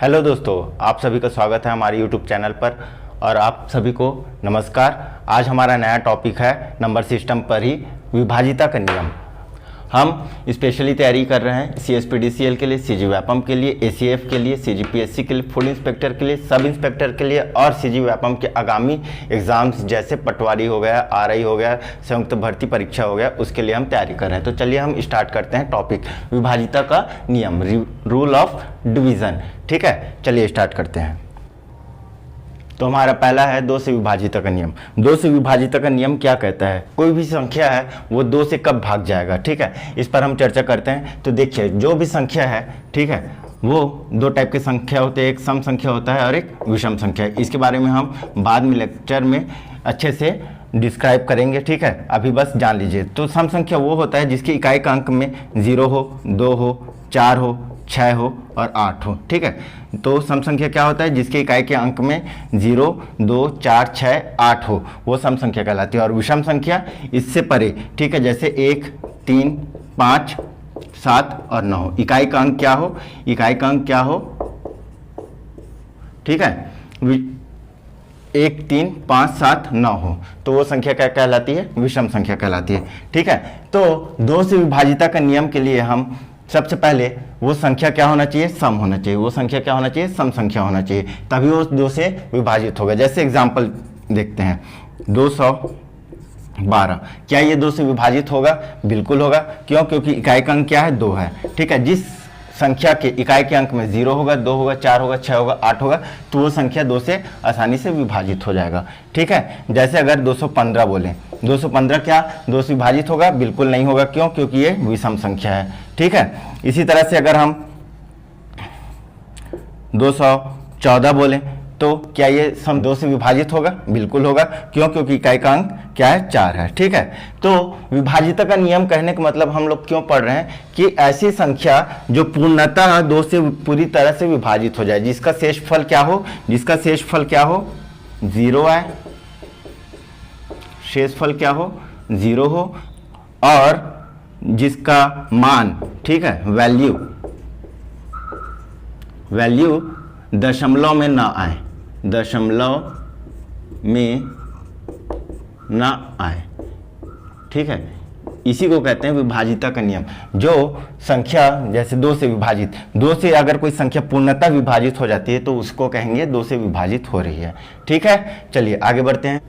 Hello दोस्तों, आप सभी का स्वागत है हमारे यूट्यूब चैनल पर। और आप सभी को नमस्कार। आज हमारा नया टॉपिक है नंबर सिस्टम पर ही विभाजिता का नियम। हम स्पेशली तैयारी कर रहे हैं CSPDCL के लिए, CG व्यापम के लिए, ACF के लिए, CGPSC के लिए, फुल इंस्पेक्टर के लिए, सब इंस्पेक्टर के लिए और CG व्यापम के आगामी एग्जाम्स जैसे पटवारी हो गया, RI हो गया, संयुक्त भर्ती परीक्षा हो गया, उसके लिए हम तैयारी कर रहे हैं। तो चलिए हम स्टार्ट करते हैं टॉपिक विभाजिता का नियम, रूल ऑफ डिवीज़न। ठीक है, चलिए स्टार्ट करते हैं। तो हमारा पहला है 2 से विभाजिता का नियम। 2 से विभाजिता का नियम क्या कहता है? कोई भी संख्या है वो 2 से कब भाग जाएगा। ठीक है, इस पर हम चर्चा करते हैं। तो देखिए, जो भी संख्या है, ठीक है, वो 2 टाइप के संख्या होते हैं, एक सम संख्या होता है और एक विषम संख्या है। इसके बारे में हम बाद में लेक्चर में अच्छे से डिस्क्राइब करेंगे। ठीक है, अभी बस जान लीजिए। तो सम संख्या वो होता है जिसके इकाई का अंक में 0 हो, 2 हो, 4 हो, 6 हो और 8 हो। ठीक है, तो सम संख्या क्या होता है? जिसके इकाई के अंक में 0, 2, 4, 6, 8 हो, वो सम संख्या कहलाती है। और विषम संख्या इससे परे, ठीक है, जैसे 1, 3, 5, 7 और 9। इकाई का अंक क्या हो? इकाई का अंक क्या हो? ठीक है, 1, 3, 5, 7, 9 हो, तो वो संख्या क्या कहलाती है? विषम संख्या कहलाती है। ठीक है, तो 2 से विभाजिता का नियम के लिए हम सबसे पहले वो संख्या क्या होना चाहिए? सम होना चाहिए। वो संख्या क्या होना चाहिए? सम संख्या होना चाहिए, तभी वो 2 से विभाजित होगा। जैसे एग्जांपल देखते हैं, 212। क्या ये 2 से विभाजित होगा? बिल्कुल होगा। क्यों? क्योंकि इकाई का अंक क्या है? 2 है। ठीक है, जिस संख्या के इकाई के अंक में 0 होगा, 2 होगा, 4 होगा, 6 होगा, 8 होगा, तो वो संख्या 2 से आसानी से विभाजित हो जाएगा। ठीक है, जैसे अगर 215 बोलें, 215 क्या 2 से विभाजित होगा? बिल्कुल नहीं होगा। क्यों? क्योंकि ये विषम संख्या है। ठीक है, इसी तरह से अगर हम 214 बोलें, तो क्या ये सम 2 से विभाजित होगा? बिल्कुल होगा। क्यों? क्योंकि इकाई का अंक क्या है? 4 है। ठीक है, तो विभाजिता का नियम कहने का मतलब हम लोग क्यों पढ़ रहे हैं कि ऐसी संख्या जो पूर्णतः 2 से पूरी तरह से विभाजित हो जाए, जिसका शेषफल क्या हो? जिसका शेषफल क्या हो? 0 आए, शेषफल क्या हो? 0 हो, और जिसका मान, ठीक है, वैल्यू दशमलव में ना आए, दशमलव में ना आए। ठीक है, इसी को कहते हैं विभाजिता का नियम। जो संख्या जैसे 2 से विभाजित, 2 से अगर कोई संख्या पूर्णतः विभाजित हो जाती है तो उसको कहेंगे 2 से विभाजित हो रही है। ठीक है, चलिए आगे बढ़ते हैं।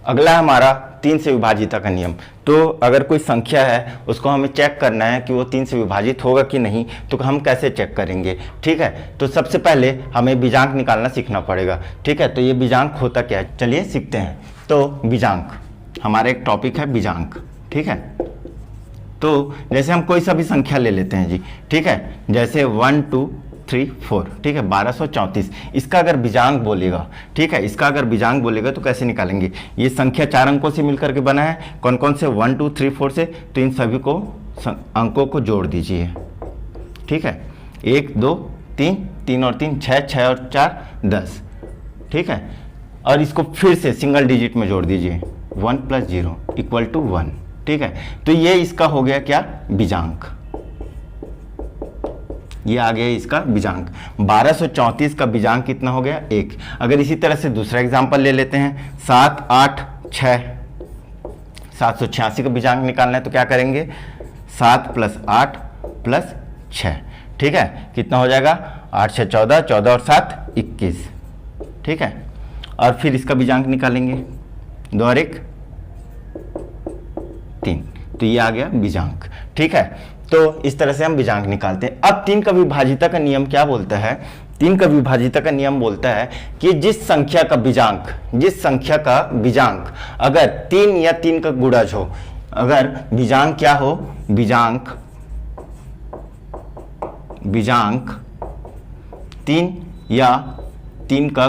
अगला हमारा 3 से विभाजिता का नियम। तो अगर कोई संख्या है, उसको हमें चेक करना है कि वो 3 से विभाजित होगा कि नहीं, तो हम कैसे चेक करेंगे? ठीक है, तो सबसे पहले हमें बीजांक निकालना सीखना पड़ेगा। ठीक है, तो ये बीजांक होता क्या है, चलिए सीखते हैं। तो बीजांक हमारा एक टॉपिक है, बीजांक। ठीक है, तो जैसे हम कोई सा भी संख्या ले लेते हैं जी। ठीक है, जैसे 1, 2, 3, 4, ठीक है, 1234। इसका अगर बीजांक बोलेगा, ठीक है, इसका अगर बीजांक बोलेगा तो कैसे निकालेंगे? ये संख्या 4 अंकों से मिलकर के बना है। कौन कौन से? 1, 2, 3, 4 से। तो इन सभी को अंकों को जोड़ दीजिए। ठीक है, 1, 2, 3, 3 और 3 6, 6 और 4 10। ठीक है, और इसको फिर से सिंगल डिजिट में जोड़ दीजिए, 1 + 0 = 1। ठीक है, तो ये इसका हो गया क्या? बीजांक। ये आ गया इसका बीजांक। 1234 का बीजांक कितना हो गया? 1। अगर इसी तरह से दूसरा एग्जांपल ले लेते हैं, 7, 8, 6, 786 का बीजांक निकालना है तो क्या करेंगे? 7 + 8 + 6। ठीक है, कितना हो जाएगा? 8, 6, 14, 14 और 7 21। ठीक है, और फिर इसका बीजांक निकालेंगे, 2 और 1 3। तो ये आ गया बीजांक। ठीक है, तो इस तरह से हम बीजांक निकालते हैं। अब 3 का विभाजिता का नियम क्या बोलता है? 3 का विभाजिता का नियम बोलता है कि जिस संख्या का बीजांक अगर 3 या 3 का गुणज हो, अगर बीजांक क्या हो? बीजांक 3 या 3 का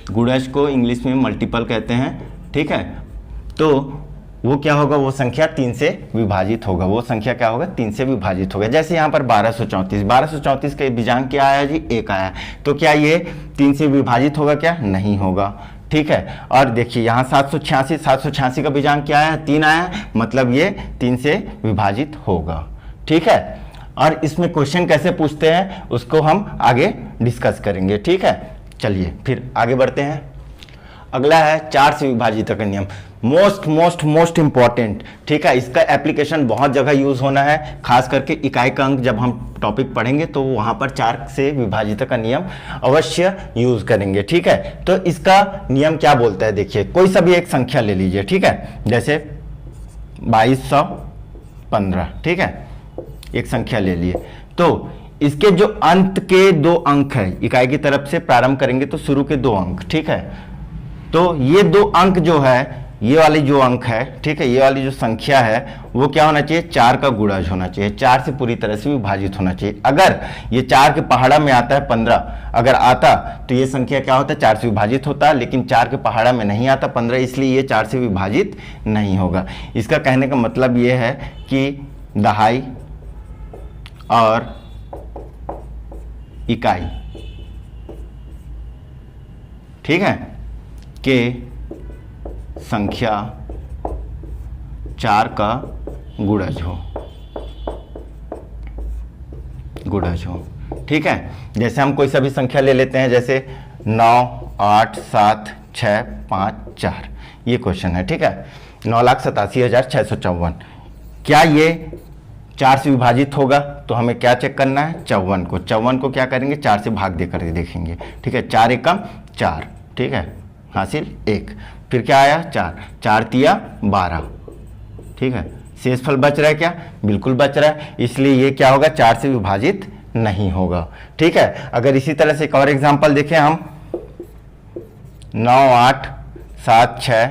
गुणज को इंग्लिश में मल्टीपल कहते हैं। ठीक है, तो वो क्या होगा? वो संख्या 3 से विभाजित होगा। वो संख्या क्या होगा? 3 से विभाजित होगा। जैसे यहाँ पर 1234 का बीजांक क्या आया जी? 1 आया। तो क्या ये 3 से विभाजित होगा? क्या नहीं होगा। ठीक है, और देखिए यहाँ 786 का बीजांक क्या आया? 3 आया, मतलब ये 3 से विभाजित होगा। ठीक है, और इसमें क्वेश्चन कैसे पूछते हैं उसको हम आगे डिस्कस करेंगे, ठीक है। चलिए फिर आगे बढ़ते हैं। अगला है 4 से विभाजित का नियम, मोस्ट इंपॉर्टेंट, ठीक है। इसका एप्लीकेशन बहुत जगह यूज होना है, खास करके इकाई का अंक जब हम टॉपिक पढ़ेंगे तो वहां पर 4 से विभाजित का नियम अवश्य यूज करेंगे, ठीक है। तो इसका नियम क्या बोलता है, देखिए कोई सा भी एक संख्या ले लीजिए, ठीक है, जैसे 2215, ठीक है, एक संख्या ले लिए। तो इसके जो अंत के 2 अंक है, इकाई की तरफ से प्रारंभ करेंगे तो शुरू के 2 अंक, ठीक है। तो ये 2 अंक जो है, ये वाली जो अंक है, ठीक है, ये वाली जो संख्या है वो क्या होना चाहिए, 4 का गुणज होना चाहिए, 4 से पूरी तरह से विभाजित होना चाहिए। अगर ये 4 के पहाड़ा में आता है 15, अगर आता तो ये संख्या क्या होता है, 4 से विभाजित होता है, लेकिन 4 के पहाड़ा में नहीं आता 15, इसलिए ये 4 से विभाजित नहीं होगा। इसका कहने का मतलब ये है कि दहाई और इकाई, ठीक है, के संख्या 4 का गुणज हो, ठीक है। जैसे हम कोई सा भी संख्या ले लेते हैं, जैसे 9, 8, 7, 6, 5, 4, ये क्वेश्चन है, ठीक है। 9,87,654, क्या ये 4 से विभाजित होगा? तो हमें क्या चेक करना है, 54 को क्या करेंगे, 4 से भाग देकर देखेंगे, ठीक है। 4 एकम 4, ठीक है, हासिल 1, फिर क्या आया 4, 4 तिया 12, ठीक है। शेषफल बच रहा है क्या, बिल्कुल बच रहा है, इसलिए ये क्या होगा, 4 से विभाजित नहीं होगा, ठीक है। अगर इसी तरह से एक और एग्जांपल देखें हम, 9, 8, 7, 6,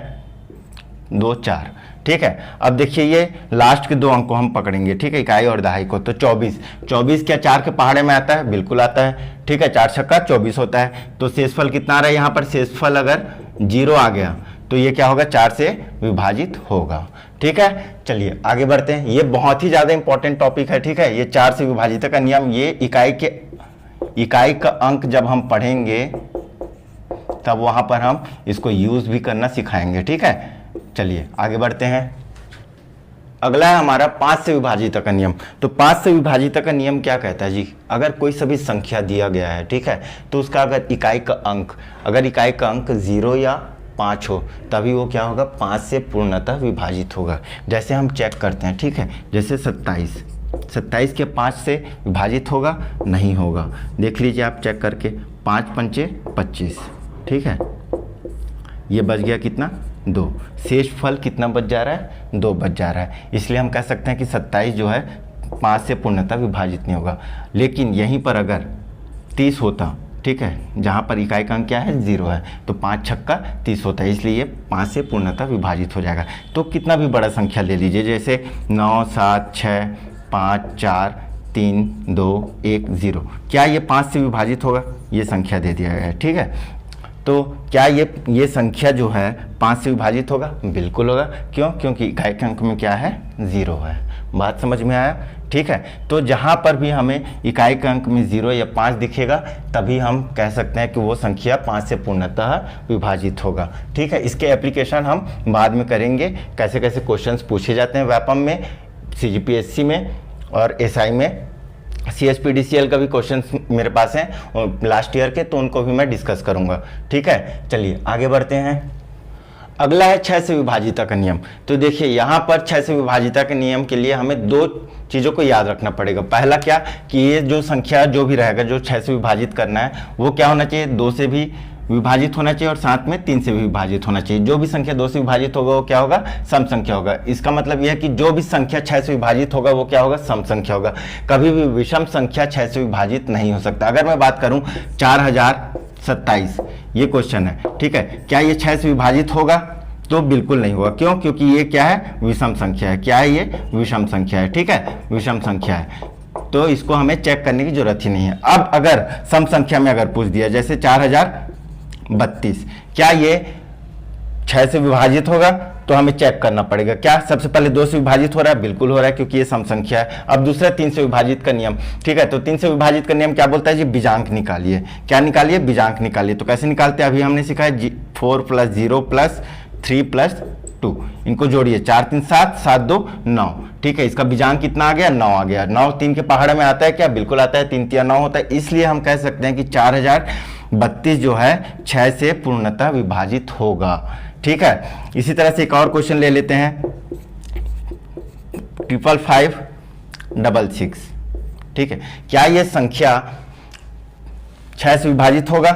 2, 4, ठीक है। अब देखिए ये लास्ट के 2 अंक को हम पकड़ेंगे, ठीक है, इकाई और दहाई को। तो 24 क्या 4 के पहाड़े में आता है, बिल्कुल आता है, ठीक है। 4 छक्का 24 होता है। तो शेषफल कितना आ रहा है यहाँ पर, शेषफल अगर 0 आ गया तो ये क्या होगा, 4 से विभाजित होगा, ठीक है। चलिए आगे बढ़ते हैं, ये बहुत ही ज़्यादा इंपॉर्टेंट टॉपिक है, ठीक है। ये 4 से विभाजित का नियम, ये इकाई का अंक जब हम पढ़ेंगे तब वहाँ पर हम इसको यूज भी करना सिखाएंगे, ठीक है। चलिए आगे बढ़ते हैं। अगला है हमारा 5 से विभाजित का नियम। तो 5 से विभाजित का नियम क्या कहता है जी, अगर कोई सभी संख्या दिया गया है, ठीक है, तो उसका अगर इकाई का अंक 0 या 5 हो तभी वो क्या होगा, 5 से पूर्णतः विभाजित होगा। जैसे हम चेक करते हैं, ठीक है, जैसे 27 के 5 से विभाजित होगा, नहीं होगा। देख लीजिए आप चेक करके, 5 पंचे 25, ठीक है, ये बच गया कितना, 2। शेषफल कितना बच जा रहा है, 2 बच जा रहा है। इसलिए हम कह सकते हैं कि 27 जो है 5 से पूर्णतः विभाजित नहीं होगा। लेकिन यहीं पर अगर 30 होता, ठीक है, जहाँ पर इकाई का अंक क्या है, 0 है, तो 5 छक्का 30 होता है, इसलिए ये 5 से पूर्णतः विभाजित हो जाएगा। तो कितना भी बड़ा संख्या ले लीजिए, जैसे 9, 7, 6, 5, 4, 3, 2, 1, 0, क्या ये 5 से विभाजित होगा, ये संख्या दे दिया गया है, ठीक है। तो क्या ये संख्या जो है 5 से विभाजित होगा, बिल्कुल होगा। क्यों, क्योंकि इकाई के अंक में क्या है, 0 है। बात समझ में आया, ठीक है। तो जहाँ पर भी हमें इकाई के अंक में 0 या 5 दिखेगा तभी हम कह सकते हैं कि वो संख्या 5 से पूर्णतः विभाजित होगा, ठीक है। इसके एप्लीकेशन हम बाद में करेंगे, कैसे कैसे क्वेश्चंस पूछे जाते हैं व्यापम में, CGPSC में और SI में। CSPDCL का भी क्वेश्चन मेरे पास हैं लास्ट ईयर के, तो उनको भी मैं डिस्कस करूंगा, ठीक है। चलिए आगे बढ़ते हैं। अगला है 6 से विभाजित का नियम। तो देखिए यहाँ पर 6 से विभाजित के नियम के लिए हमें 2 चीज़ों को याद रखना पड़ेगा। पहला क्या कि ये जो संख्या जो भी रहेगा, जो 6 से विभाजित करना है, वो क्या होना चाहिए, 2 से भी विभाजित होना चाहिए और साथ में 3 से भी विभाजित होना चाहिए। जो भी संख्या 2 से विभाजित होगा वो क्या होगा, सम संख्या होगा। इसका मतलब यह है कि जो भी संख्या 6 से विभाजित होगा वो क्या होगा, सम संख्या होगा। कभी भी विषम संख्या 6 से विभाजित नहीं हो सकता। अगर मैं बात करूं 4027, ये क्वेश्चन है, ठीक है, क्या ये 6 से विभाजित होगा, तो बिल्कुल नहीं होगा। क्यों, क्योंकि ये क्या है, विषम संख्या है। क्या है ये, विषम संख्या है, ठीक है, विषम संख्या है, तो इसको हमें चेक करने की जरूरत ही नहीं है। अब अगर सम संख्या में अगर पूछ दिया, जैसे 4032, क्या ये 6 से विभाजित होगा, तो हमें चेक करना पड़ेगा। क्या सबसे पहले 2 से विभाजित हो रहा है, बिल्कुल हो रहा है क्योंकि ये सम संख्या है। अब दूसरा 3 से विभाजित का नियम, ठीक है, तो 3 से विभाजित का नियम क्या बोलता है जी, बीजांक निकालिए। क्या निकालिए, बीजांक निकालिए। तो कैसे निकालते हैं, अभी हमने सीखा है 4 + 0 + 3 + 2, इनको जोड़िए 4 3 7, 7 2 9, ठीक है। इसका बीजांक कितना आ गया, 9 आ गया। 9 3 के पहाड़ में आता है क्या, बिल्कुल आता है, 3 3 9 होता है, इसलिए हम कह सकते हैं कि 4032 जो है 6 से पूर्णतः विभाजित होगा, ठीक है। इसी तरह से एक और क्वेश्चन ले लेते हैं, 55566, ठीक है। क्या ये संख्या 6 से विभाजित होगा,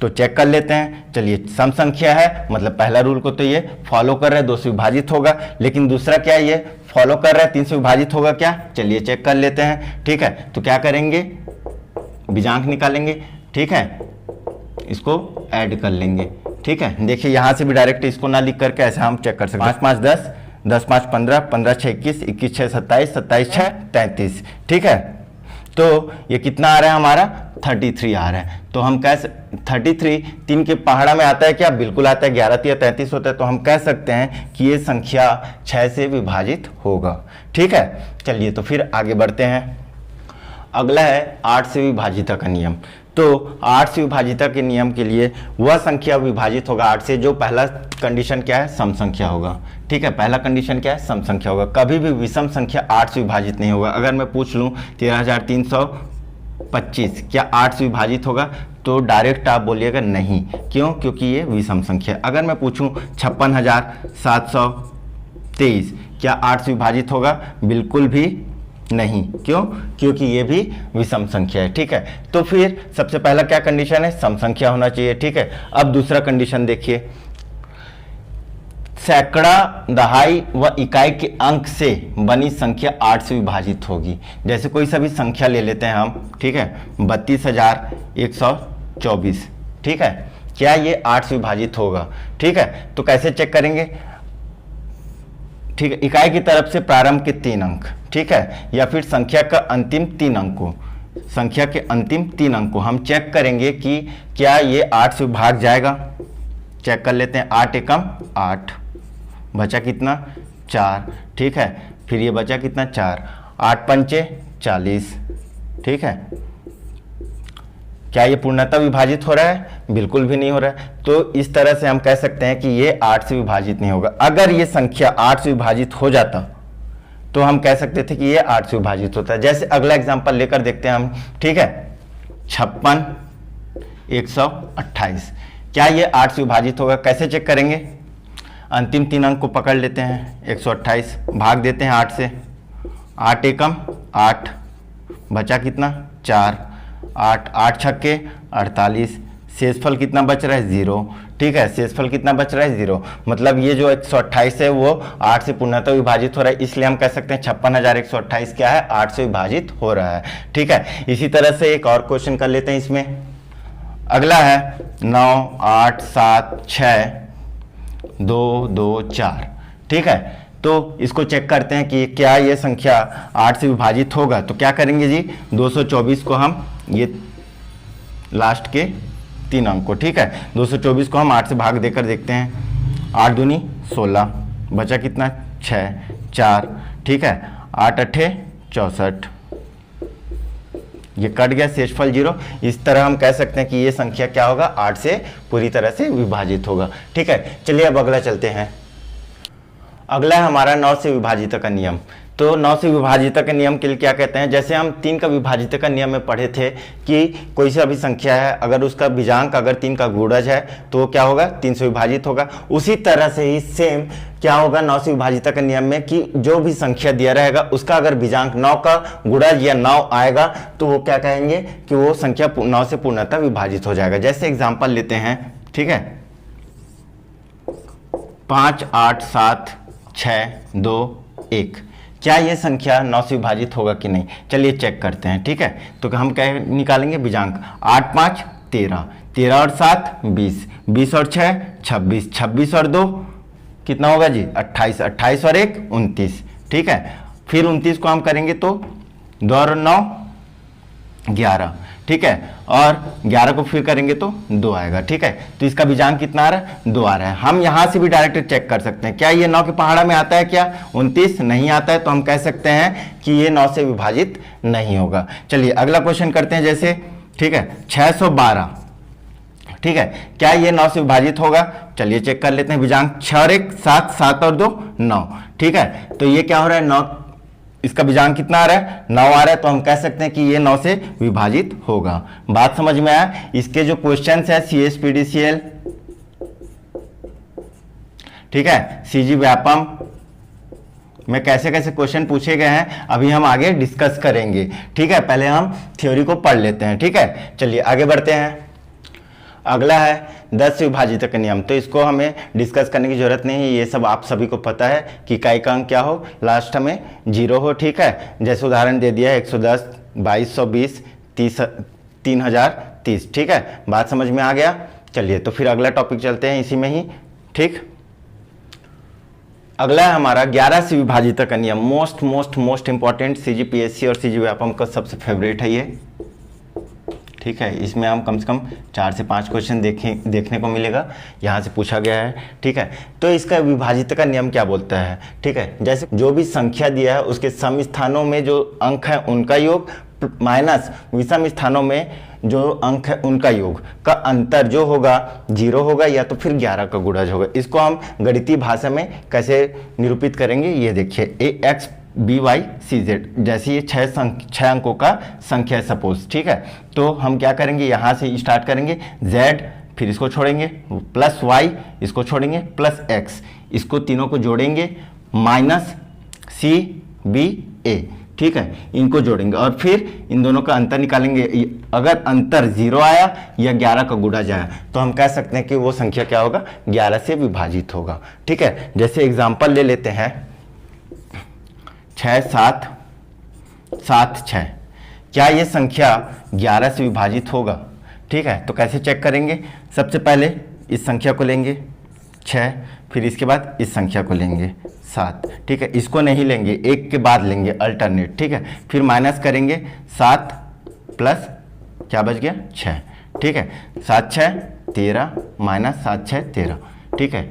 तो चेक कर लेते हैं। चलिए, सम संख्या है, मतलब पहला रूल को तो ये फॉलो कर रहा है, 2 से विभाजित होगा, लेकिन दूसरा क्या है, ये फॉलो कर रहा है, 3 से विभाजित होगा क्या, चलिए चेक कर लेते हैं, ठीक है। तो क्या करेंगे, बीजांक निकालेंगे, ठीक है, इसको ऐड कर लेंगे, ठीक है। देखिए यहाँ से भी डायरेक्ट इसको ना लिख करके ऐसे हम चेक कर सकते हैं, 5 5 10, 10 5 15, 15 6 21, 21 6 27, 27 6 33, ठीक है। तो ये कितना आ रहा है हमारा, 33 आ रहा है। तो हम कह 33 3 के पहाड़ा में आता है क्या, बिल्कुल आता है, 11 3 33 होता है, तो हम कह सकते हैं कि ये संख्या 6 से विभाजित होगा, ठीक है। चलिए तो फिर आगे बढ़ते हैं। अगला है 8 से विभाजिता का नियम। तो 8 से विभाजिता के नियम के लिए वह संख्या विभाजित होगा 8 से जो पहला कंडीशन क्या है, सम संख्या होगा, ठीक है। पहला कंडीशन क्या है, सम संख्या होगा। कभी भी विषम संख्या 8 से विभाजित नहीं होगा। अगर मैं पूछ लूँ 13325 क्या 8 से विभाजित होगा, तो डायरेक्ट आप बोलिएगा नहीं, क्यों, क्योंकि ये विषम संख्या। अगर मैं पूछूं 56723 क्या 8 से विभाजित होगा, बिल्कुल भी नहीं, क्यों, क्योंकि ये भी विषम संख्या है, ठीक है। तो फिर सबसे पहला क्या कंडीशन है, सम संख्या होना चाहिए, ठीक है। अब दूसरा कंडीशन देखिए, सैकड़ा, दहाई व इकाई के अंक से बनी संख्या 8 से विभाजित होगी। जैसे कोई सा भी संख्या ले लेते हैं हम, ठीक है, 32,124, ठीक है, क्या ये 8 से विभाजित होगा, ठीक है। तो कैसे चेक करेंगे, ठीक है, इकाई की तरफ से प्रारंभ के 3 अंक, ठीक है, या फिर संख्या का अंतिम 3 अंक को, संख्या के अंतिम 3 अंक को हम चेक करेंगे कि क्या ये 8 से भाग जाएगा। चेक कर लेते हैं, 8 एकम 8, बचा कितना 4, ठीक है। फिर ये बचा कितना 4, 8 पंचे 40, ठीक है। क्या ये पूर्णतः विभाजित हो रहा है, बिल्कुल भी नहीं हो रहा है। तो इस तरह से हम कह सकते हैं कि ये 8 से विभाजित नहीं होगा। अगर ये संख्या 8 से विभाजित हो जाता तो हम कह सकते थे कि ये 8 से विभाजित होता है। जैसे अगला एग्जांपल लेकर देखते हैं हम, ठीक है, 56,128 क्या ये 8 से विभाजित होगा, कैसे चेक करेंगे, अंतिम 3 अंक को पकड़ लेते हैं, 128 भाग देते हैं 8 से, 8 एकम 8, बचा कितना 4, 8 8 छक्के 48, शेषफल कितना बच रहा है 0, ठीक है। शेषफल कितना बच रहा है 0, मतलब ये जो 128 है वो 8 से पूर्णतः विभाजित हो रहा है, इसलिए हम कह सकते हैं 56,128 क्या है, 8 से विभाजित हो रहा है, ठीक है। इसी तरह से एक और क्वेश्चन कर लेते हैं इसमें। अगला है 9 8 7 6 2 2 4, ठीक है। तो इसको चेक करते हैं कि क्या ये संख्या 8 से विभाजित होगा। तो क्या करेंगे जी, 224 को हम ये लास्ट के 3 अंक को, ठीक है, 224 को हम 8 से भाग देकर देखते हैं, 8 दूनी 16, बचा कितना 6 4, ठीक है, 8 अट्ठे 64, ये कट गया, शेषफल 0। इस तरह हम कह सकते हैं कि ये संख्या क्या होगा, 8 से पूरी तरह से विभाजित होगा, ठीक है। चलिए अब अगला चलते हैं। अगला है हमारा 9 से विभाजित का नियम। तो 9 से विभाजित का नियम के लिए क्या कहते हैं, जैसे हम 3 का विभाजित का नियम में पढ़े थे कि कोई सा भी संख्या है अगर उसका बीजांक अगर 3 का गुणज है तो वो क्या होगा, 3 से विभाजित होगा। उसी तरह से ही सेम क्या होगा 9 से विभाजित का नियम में कि जो भी संख्या दिया रहेगा उसका अगर बीजांक 9 का गुणज या 9 आएगा तो वो क्या कहेंगे कि वो संख्या 9 से पूर्णतः विभाजित हो जाएगा। जैसे एग्जाम्पल लेते हैं, ठीक है, 5 8 7 6 2 1 क्या ये संख्या 9 से विभाजित होगा कि नहीं, चलिए चेक करते हैं, ठीक है। तो हम क्या निकालेंगे बीजांक, 8 5 13, 13 और 7 20, 20 और 6 26, 26 और 2 कितना होगा जी 28, 28 और 1 29, ठीक है। फिर 29 को हम करेंगे तो 2 और 9 11, ठीक है, और 11 को फिर करेंगे तो 2 आएगा, ठीक है। तो इसका बीजांक कितना आ रहा है, 2 आ रहा है। हम यहाँ से भी डायरेक्ट चेक कर सकते हैं, क्या ये 9 के पहाड़ा में आता है क्या, 29 नहीं आता है, तो हम कह सकते हैं कि ये 9 से विभाजित नहीं होगा। चलिए अगला क्वेश्चन करते हैं, जैसे, ठीक है, 612, ठीक है, क्या ये 9 से विभाजित होगा, चलिए चेक कर लेते हैं। बीजांक 6 और 1 7, 7 और 2 9। ठीक है, तो ये क्या हो रहा है 9, इसका बीजांक कितना आ रहा है 9 आ रहा है, तो हम कह सकते हैं कि ये 9 से विभाजित होगा। बात समझ में आया। इसके जो क्वेश्चन है CH-PDCl, ठीक है, CG व्यापम में कैसे कैसे क्वेश्चन पूछे गए हैं अभी हम आगे डिस्कस करेंगे। ठीक है, पहले हम थ्योरी को पढ़ लेते हैं। ठीक है, चलिए आगे बढ़ते हैं। अगला है 10 से विभाजित का नियम, तो इसको हमें डिस्कस करने की जरूरत नहीं है, ये सब आप सभी को पता है कि इकाई का अंक क्या हो, लास्ट में 0 हो। ठीक है, जैसे उदाहरण दे दिया है 110, 2220, 3030। ठीक है, बात समझ में आ गया। चलिए तो फिर अगला टॉपिक चलते हैं इसी में ही। ठीक, अगला है हमारा 11 से विभाजित का नियम। मोस्ट इंपॉर्टेंट, CG-PSC और CG व्यापम का सबसे फेवरेट है ये। ठीक है, इसमें हम कम से कम 4 से 5 क्वेश्चन देखने को मिलेगा, यहाँ से पूछा गया है। ठीक है, तो इसका विभाजित का नियम क्या बोलता है। ठीक है, जैसे जो भी संख्या दिया है उसके सम स्थानों में जो अंक है उनका योग माइनस विषम स्थानों में जो अंक है उनका योग का अंतर जो होगा 0 होगा या तो फिर 11 का गुणज होगा। इसको हम गणितीय भाषा में कैसे निरूपित करेंगे ये देखिए, AX BY CZ, जैसे ये 6 अंकों का संख्या है सपोज। ठीक है, तो हम क्या करेंगे, यहाँ से स्टार्ट करेंगे Z, फिर इसको छोड़ेंगे प्लस Y, इसको छोड़ेंगे प्लस X, इसको तीनों को जोड़ेंगे माइनस CBA। ठीक है, इनको जोड़ेंगे और फिर इन दोनों का अंतर निकालेंगे। अगर अंतर 0 आया या 11 का गुणज आया तो हम कह सकते हैं कि वो संख्या क्या होगा 11 से विभाजित होगा। ठीक है, जैसे एग्जांपल ले लेते हैं 6 7 7 6, क्या ये संख्या 11 से विभाजित होगा। ठीक है, तो कैसे चेक करेंगे, सबसे पहले इस संख्या को लेंगे 6, फिर इसके बाद इस संख्या को लेंगे 7। ठीक है, इसको नहीं लेंगे, एक के बाद लेंगे अल्टरनेट। ठीक है, फिर माइनस करेंगे 7 प्लस क्या बच गया 6। ठीक है, 7 6 13 माइनस 7 6 13। ठीक है,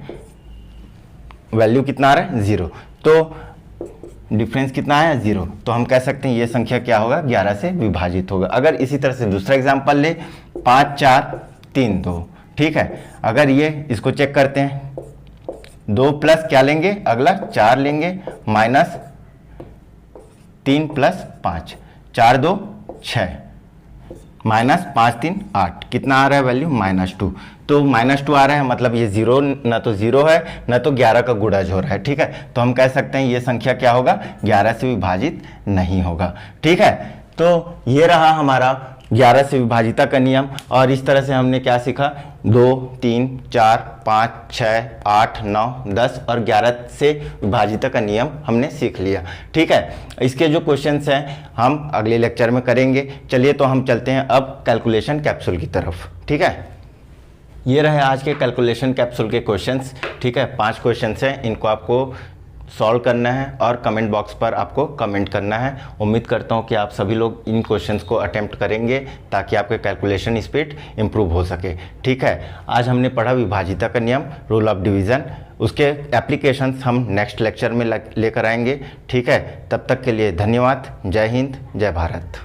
वैल्यू कितना आ रहा है 0, तो डिफरेंस कितना आया 0, तो हम कह सकते हैं ये संख्या क्या होगा 11 से विभाजित होगा। अगर इसी तरह से दूसरा एग्जांपल ले 5 4 3 2। ठीक है, अगर ये इसको चेक करते हैं 2 प्लस क्या लेंगे, अगला 4 लेंगे माइनस 3 प्लस 5, 4 2 6 माइनस 5 3 8, कितना आ रहा है वैल्यू -2। तो -2 आ रहा है मतलब ये 0 ना तो 0 है ना तो 11 का गुणज हो रहा है। ठीक है, तो हम कह सकते हैं ये संख्या क्या होगा 11 से विभाजित नहीं होगा। ठीक है, तो ये रहा हमारा 11 से विभाजिता का नियम। और इस तरह से हमने क्या सीखा, 2 3 4 5 6 8 9 10 और 11 से विभाजिता का नियम हमने सीख लिया। ठीक है, इसके जो क्वेश्चंस हैं हम अगले लेक्चर में करेंगे। चलिए तो हम चलते हैं अब कैलकुलेशन कैप्सूल की तरफ। ठीक है, ये रहे आज के कैलकुलेशन कैप्सूल के क्वेश्चंस। ठीक है, 5 क्वेश्चंस हैं, इनको आपको सॉल्व करना है और कमेंट बॉक्स पर आपको कमेंट करना है। उम्मीद करता हूँ कि आप सभी लोग इन क्वेश्चंस को अटेम्प्ट करेंगे ताकि आपके कैलकुलेशन स्पीड इम्प्रूव हो सके। ठीक है, आज हमने पढ़ा विभाजिता का नियम, रूल ऑफ डिवीज़न, उसके एप्लीकेशंस हम नेक्स्ट लेक्चर में लेकर आएंगे। ठीक है, तब तक के लिए धन्यवाद। जय हिंद, जय भारत।